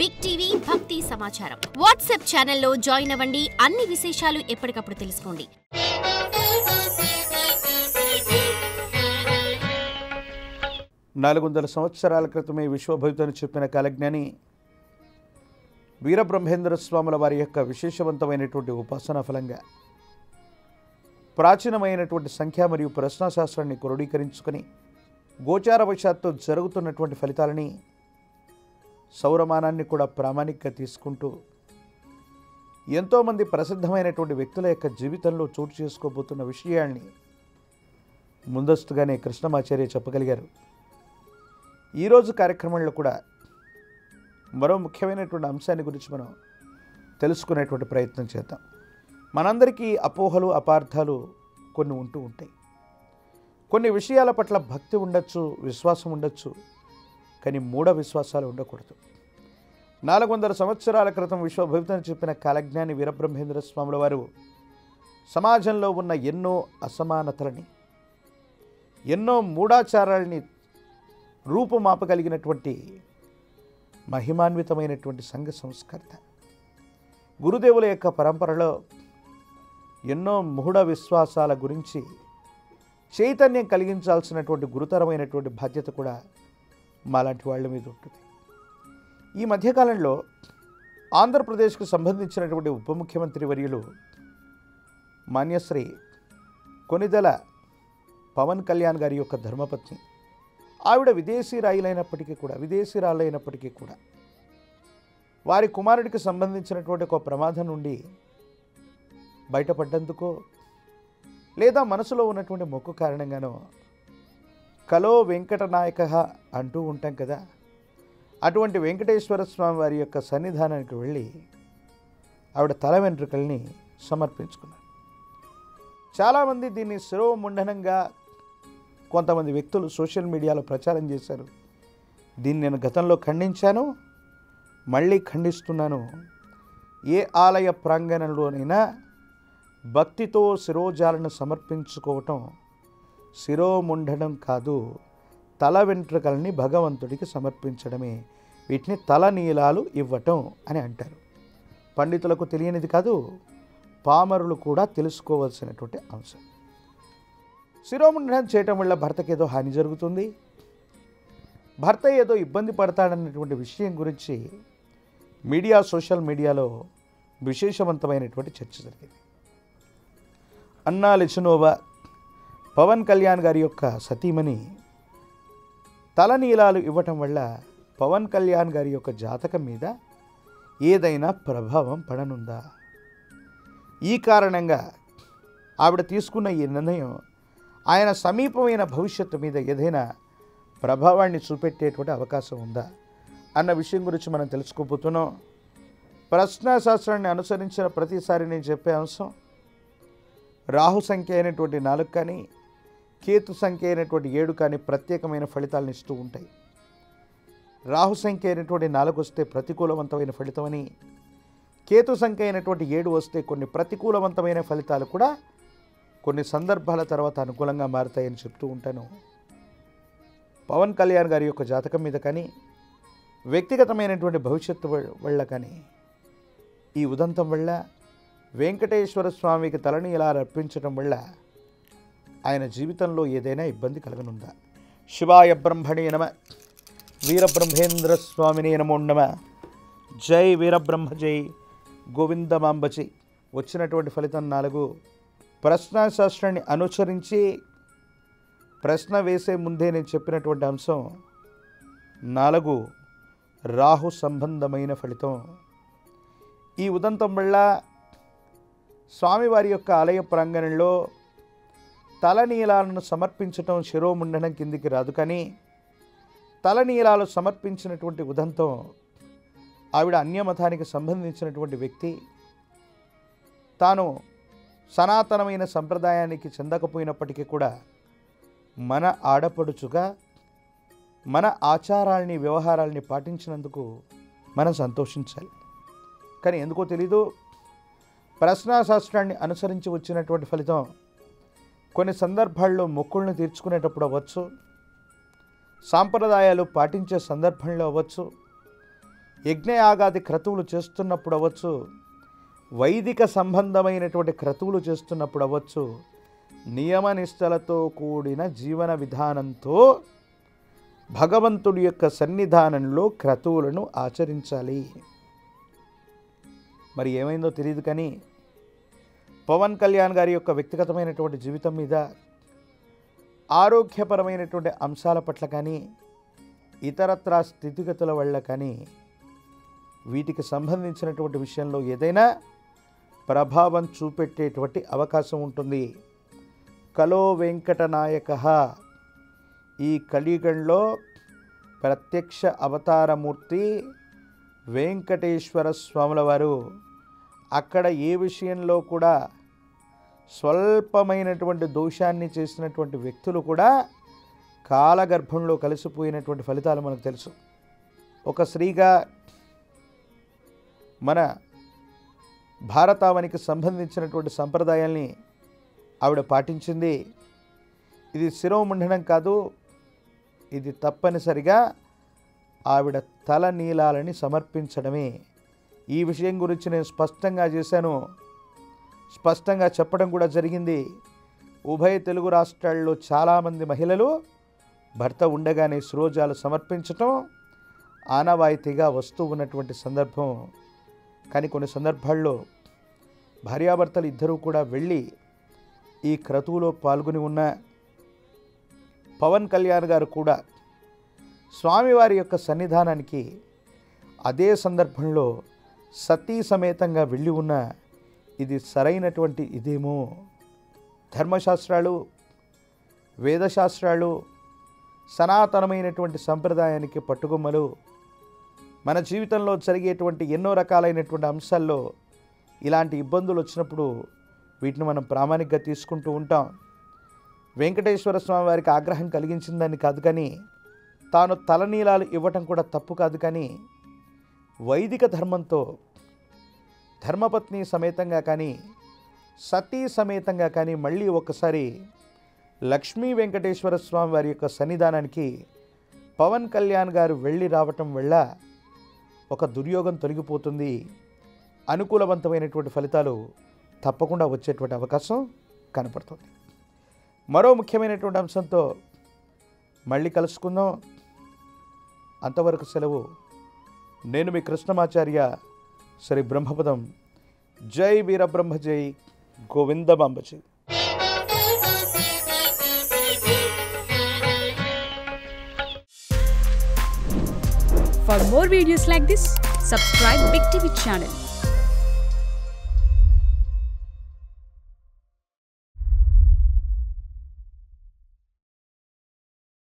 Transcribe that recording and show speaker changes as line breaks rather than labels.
Big TV భక్తి సమాచారం WhatsApp ఛానల్లో జాయిన్ అవ్వండి. అన్ని విశేషాలు ఎప్పటికప్పుడు తెలుసుకోండి.
400 సంవత్సరాల క్రితమే విశ్వభవితను చెప్పిన కాలజ్ఞాని వీరబ్రహ్మేంద్ర స్వాముల వారి యొక్క విశేషవంతమైనటువంటి ఉపాసనా ఫలంగా ప్రాచీనమైనటువంటి సంఖ్య మరియు ప్రశ్నాశాస్త్రాన్ని క్రోడీకరించుకొని గోచారవశాత్తు జరుగుతున్నటువంటి ఫలితాలని సౌరమానాన్ని కూడా ప్రామాణికంగా తీసుకుంటూ ఎంతోమంది ప్రసిద్ధమైనటువంటి వ్యక్తుల యొక్క జీవితంలో చోటు చేసుకోబోతున్న విషయాల్ని ముందస్తుగానే కృష్ణమాచార్య చెప్పగలిగారు. ఈరోజు కార్యక్రమంలో కూడా మరో ముఖ్యమైనటువంటి అంశాన్ని గురించి మనం తెలుసుకునేటువంటి ప్రయత్నం చేద్దాం. మనందరికీ అపోహలు అపార్థాలు కొన్ని ఉంటూ ఉంటాయి. కొన్ని విషయాల పట్ల భక్తి ఉండొచ్చు, విశ్వాసం ఉండొచ్చు, కానీ మూఢ విశ్వాసాలు ఉండకూడదు. 400 సంవత్సరాల క్రితం విశ్వభవితను చెప్పిన కాలజ్ఞాని వీరబ్రహ్మేంద్ర స్వాముల వారు సమాజంలో ఉన్న ఎన్నో అసమానతలని, ఎన్నో మూఢాచారాలని రూపుమాపగలిగినటువంటి మహిమాన్వితమైనటువంటి సంఘ సంస్కర్త. గురుదేవుల యొక్క పరంపరలో ఎన్నో మూఢ విశ్వాసాల గురించి చైతన్యం కలిగించాల్సినటువంటి గురుతరమైనటువంటి బాధ్యత కూడా మాలాంటి వాళ్ళ మీద ఉంటుంది. ఈ మధ్యకాలంలో ఆంధ్రప్రదేశ్కు సంబంధించినటువంటి ఉప ముఖ్యమంత్రి వర్యులు మాన్యశ్రీ కొనిదెల పవన్ కళ్యాణ్ గారి యొక్క ధర్మపత్ని, ఆవిడ విదేశీరాలైనప్పటికీ కూడా వారి కుమారుడికి సంబంధించినటువంటి ఒక ప్రమాదం నుండి బయటపడ్డందుకో లేదా మనసులో ఉన్నటువంటి మొక్కు కారణంగానో కలో వెంకటనాయక అంటూ ఉంటాం కదా, అటువంటి వెంకటేశ్వర స్వామి వారి యొక్క సన్నిధానానికి వెళ్ళి ఆవిడ తల వెంట్రుకల్ని సమర్పించుకున్నారు. చాలామంది దీన్ని శిరోముండనంగా కొంతమంది వ్యక్తులు సోషల్ మీడియాలో ప్రచారం చేశారు. దీన్ని నేను గతంలో ఖండించాను, మళ్ళీ ఖండిస్తున్నాను. ఏ ఆలయ ప్రాంగణంలోనైనా భక్తితో శిరోజాలను సమర్పించుకోవటం శిరోముండనం కాదు, తల వెంట్రుకల్ని భగవంతుడికి సమర్పించడమే. వీటిని తలనీలాలు ఇవ్వటం అని అంటారు. పండితులకు తెలియనిది కాదు, పామరులు కూడా తెలుసుకోవాల్సినటువంటి అంశం. శిరోముండనం చేయటం వల్ల భర్తకి ఏదో హాని జరుగుతుంది, భర్త ఏదో ఇబ్బంది పడతాడన్నటువంటి విషయం గురించి సోషల్ మీడియాలో విశేషవంతమైనటువంటి చర్చ జరిగింది. అన్నా లెచినోవా పవన్ కళ్యాణ్ గారి యొక్క సతీమణి తలనీలాలు ఇవ్వటం వల్ల పవన్ కళ్యాణ్ గారి యొక్క జాతకం మీద ఏదైనా ప్రభావం పడనుందా? ఈ కారణంగా ఆవిడ తీసుకున్న ఈ నిర్ణయం ఆయన సమీపమైన భవిష్యత్తు మీద ఏదైనా ప్రభావాన్ని చూపెట్టేటువంటి అవకాశం ఉందా అన్న విషయం గురించి మనం తెలుసుకోబోతున్నాం. ప్రశ్నాశాస్త్రాన్ని అనుసరించిన ప్రతిసారి నేను చెప్పే అంశం, రాహు సంఖ్య అయినటువంటి 4 కానీ కేతు సంఖ్య అయినటువంటి 7 కానీ ప్రత్యేకమైన ఫలితాలను ఇస్తూ ఉంటాయి. రాహు సంఖ్య అయినటువంటి 4 వస్తే ప్రతికూలవంతమైన ఫలితమని, కేతు సంఖ్య అయినటువంటి 7 వస్తే కొన్ని ప్రతికూలవంతమైన ఫలితాలు కూడా కొన్ని సందర్భాల తర్వాత అనుకూలంగా మారుతాయని చెప్తూ ఉంటాను. పవన్ కళ్యాణ్ గారి యొక్క జాతకం మీద కానీ వ్యక్తిగతమైనటువంటి భవిష్యత్తు వల్ల కానీ ఈ ఉదంతం వల్ల వెంకటేశ్వర స్వామికి తలని ఇలా అర్పించడం వల్ల ఆయన జీవితంలో ఏదైనా ఇబ్బంది కలగనుందా? శివాయ బ్రహ్మణే నమ, వీరబ్రహ్మేంద్ర స్వామినే నమో నమ. జై వీరబ్రహ్మ జై, గోవిందమాంబజై. వచ్చినటువంటి ఫలితం 4. ప్రశ్నాశాస్త్రాన్ని అనుసరించి ప్రశ్న వేసే ముందే నేను చెప్పినటువంటి అంశం 4 రాహు సంబంధమైన ఫలితం. ఈ ఉదంతం వల్ల స్వామివారి యొక్క ఆలయ ప్రాంగణంలో తలనీలాలను సమర్పించటం శిరోముండనం కిందికి రాదు, కానీ తలనీలాలు సమర్పించినటువంటి ఉదంతం ఆవిడ అన్యమతానికి సంబంధించినటువంటి వ్యక్తి, తాను సనాతనమైన సంప్రదాయానికి చెందకపోయినప్పటికీ కూడా మన ఆడపడుచుగా మన ఆచారాల్ని వ్యవహారాల్ని పాటించినందుకు మనం సంతోషించాలి. కానీ ఎందుకో తెలీదు, ప్రశ్నాశాస్త్రాన్ని అనుసరించి వచ్చినటువంటి ఫలితం కొన్ని సందర్భాల్లో మొక్కులను తీర్చుకునేటప్పుడు అవ్వచ్చు, సాంప్రదాయాలు పాటించే సందర్భంలో అవ్వచ్చు, యజ్ఞయాగాది క్రతువులు చేస్తున్నప్పుడు అవ్వచ్చు, వైదిక సంబంధమైనటువంటి క్రతువులు చేస్తున్నప్పుడు అవ్వచ్చు, నియమనిష్టలతో కూడిన జీవన విధానంతో భగవంతుడి యొక్క సన్నిధానంలో క్రతువులను ఆచరించాలి. మరి ఏమైందో తెలియదు కానీ పవన్ కళ్యాణ్ గారి యొక్క వ్యక్తిగతమైనటువంటి జీవితం మీద, ఆరోగ్యపరమైనటువంటి అంశాల పట్ల కానీ, ఇతరత్రా స్థితిగతుల వల్ల కానీ వీటికి సంబంధించినటువంటి విషయంలో ఏదైనా ప్రభావం చూపెట్టేటువంటి అవకాశం ఉంటుంది. కలో వెంకటనాయకః, ఈ కలియుగంలో ప్రత్యక్ష అవతారమూర్తి వెంకటేశ్వర స్వాముల వారు. అక్కడ ఏ విషయంలో కూడా స్వల్పమైనటువంటి దోషాన్ని చేసినటువంటి వ్యక్తులు కూడా కాలగర్భంలో కలిసిపోయినటువంటి ఫలితాలు మనకు తెలుసు. ఒక స్త్రీగా మన భారతావనికి సంబంధించినటువంటి సంప్రదాయాల్ని ఆవిడ పాటించింది. ఇది శిరోముండనం కాదు, ఇది తప్పనిసరిగా ఆవిడ తల నీలాలని సమర్పించడమే. ఈ విషయం గురించి నేను స్పష్టంగా చేశాను, స్పష్టంగా చెప్పడం కూడా జరిగింది. ఉభయ తెలుగు రాష్ట్రాల్లో చాలామంది మహిళలు భర్త ఉండగానే శిరోజాలు సమర్పించటం ఆనవాయితీగా వస్తూ ఉన్నటువంటి సందర్భం. కానీ కొన్ని సందర్భాల్లో భార్యాభర్తలు ఇద్దరూ కూడా వెళ్ళి ఈ క్రతువులో పాల్గొని ఉన్న పవన్ కళ్యాణ్ గారు కూడా స్వామివారి యొక్క సన్నిధానానికి అదే సందర్భంలో సతీ సమేతంగా వెళ్ళి ఉన్న ఇది సరైనటువంటి ఇదేమో. ధర్మశాస్త్రాలు, వేదశాస్త్రాలు, సనాతనమైనటువంటి సంప్రదాయానికి పట్టుకొమ్మలు. మన జీవితంలో జరిగేటువంటి ఎన్నో రకాలైనటువంటి అంశాల్లో ఇలాంటి ఇబ్బందులు వచ్చినప్పుడు వీటిని మనం ప్రామాణికంగా తీసుకుంటూ ఉంటాం. వెంకటేశ్వర స్వామి వారికి ఆగ్రహం కలిగించిందని కాదు, కానీ తాను తలనీలాలు ఇవ్వటం కూడా తప్పు కాదు. కానీ వైదిక ధర్మంతో ధర్మపత్ని సమేతంగా కానీ, సతీ సమేతంగా కానీ మళ్ళీ ఒక్కసారి లక్ష్మీ వెంకటేశ్వర స్వామి వారి యొక్క సన్నిధానానికి పవన్ కళ్యాణ్ గారు వెళ్ళి రావటం వల్ల ఒక దుర్యోగం తొలగిపోతుంది. అనుకూలవంతమైనటువంటి ఫలితాలు తప్పకుండా వచ్చేటువంటి అవకాశం కనపడుతుంది. మరో ముఖ్యమైనటువంటి అంశంతో మళ్ళీ కలుసుకుందాం. అంతవరకు సెలవు. నేను మీ కృష్ణమాచార్య, శ్రీ బ్రహ్మపదం. జై వీరబ్రహ్మ, జై గోవిందమాంబజీ.
For more videos like this, subscribe Big TV channel.